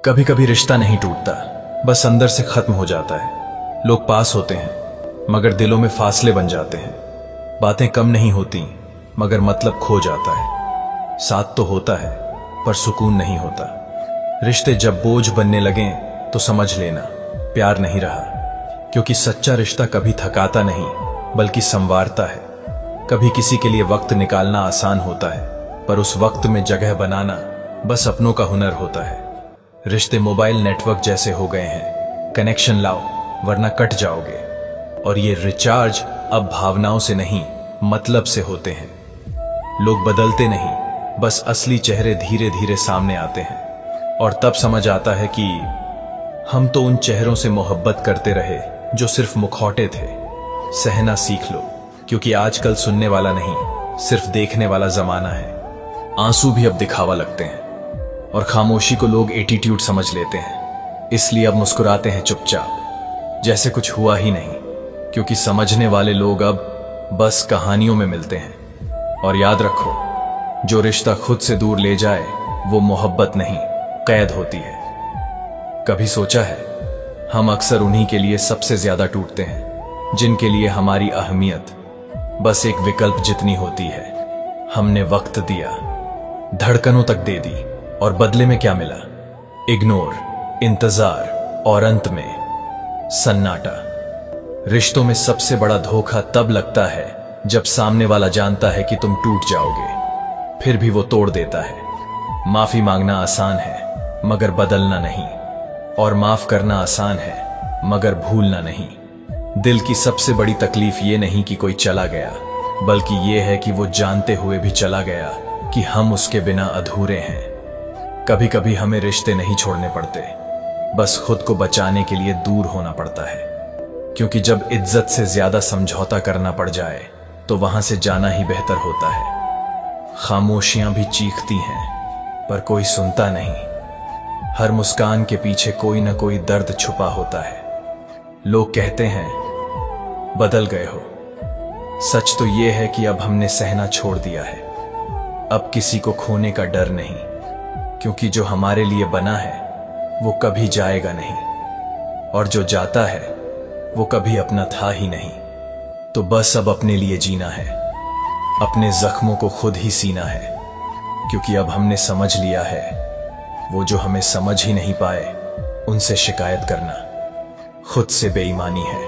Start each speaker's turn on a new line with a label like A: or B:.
A: कभी कभी रिश्ता नहीं टूटता, बस अंदर से खत्म हो जाता है। लोग पास होते हैं मगर दिलों में फासले बन जाते हैं। बातें कम नहीं होती मगर मतलब खो जाता है। साथ तो होता है पर सुकून नहीं होता। रिश्ते जब बोझ बनने लगें तो समझ लेना प्यार नहीं रहा, क्योंकि सच्चा रिश्ता कभी थकाता नहीं बल्कि संवारता है। कभी किसी के लिए वक्त निकालना आसान होता है, पर उस वक्त में जगह बनाना बस अपनों का हुनर होता है। रिश्ते मोबाइल नेटवर्क जैसे हो गए हैं, कनेक्शन लाओ वरना कट जाओगे। और ये रिचार्ज अब भावनाओं से नहीं मतलब से होते हैं। लोग बदलते नहीं, बस असली चेहरे धीरे धीरे सामने आते हैं। और तब समझ आता है कि हम तो उन चेहरों से मोहब्बत करते रहे जो सिर्फ मुखौटे थे। सहना सीख लो, क्योंकि आजकल सुनने वाला नहीं सिर्फ देखने वाला जमाना है। आंसू भी अब दिखावा लगते हैं और खामोशी को लोग एटीट्यूड समझ लेते हैं, इसलिए अब मुस्कुराते हैं चुपचाप जैसे कुछ हुआ ही नहीं। क्योंकि समझने वाले लोग अब बस कहानियों में मिलते हैं। और याद रखो, जो रिश्ता खुद से दूर ले जाए वो मोहब्बत नहीं कैद होती है। कभी सोचा है, हम अक्सर उन्हीं के लिए सबसे ज्यादा टूटते हैं जिनके लिए हमारी अहमियत बस एक विकल्प जितनी होती है। हमने वक्त दिया, धड़कनों तक दे दी, और बदले में क्या मिला? इग्नोर, इंतजार और अंत में सन्नाटा। रिश्तों में सबसे बड़ा धोखा तब लगता है जब सामने वाला जानता है कि तुम टूट जाओगे, फिर भी वो तोड़ देता है। माफी मांगना आसान है मगर बदलना नहीं, और माफ करना आसान है मगर भूलना नहीं। दिल की सबसे बड़ी तकलीफ ये नहीं कि कोई चला गया, बल्कि ये है कि वो जानते हुए भी चला गया कि हम उसके बिना अधूरे हैं। कभी कभी हमें रिश्ते नहीं छोड़ने पड़ते, बस खुद को बचाने के लिए दूर होना पड़ता है। क्योंकि जब इज्जत से ज्यादा समझौता करना पड़ जाए तो वहां से जाना ही बेहतर होता है। खामोशियां भी चीखती हैं पर कोई सुनता नहीं। हर मुस्कान के पीछे कोई ना कोई दर्द छुपा होता है। लोग कहते हैं बदल गए हो, सच तो यह है कि अब हमने सहना छोड़ दिया है। अब किसी को खोने का डर नहीं, क्योंकि जो हमारे लिए बना है वो कभी जाएगा नहीं, और जो जाता है वो कभी अपना था ही नहीं। तो बस अब अपने लिए जीना है, अपने जख्मों को खुद ही सीना है। क्योंकि अब हमने समझ लिया है, वो जो हमें समझ ही नहीं पाए उनसे शिकायत करना खुद से बेईमानी है।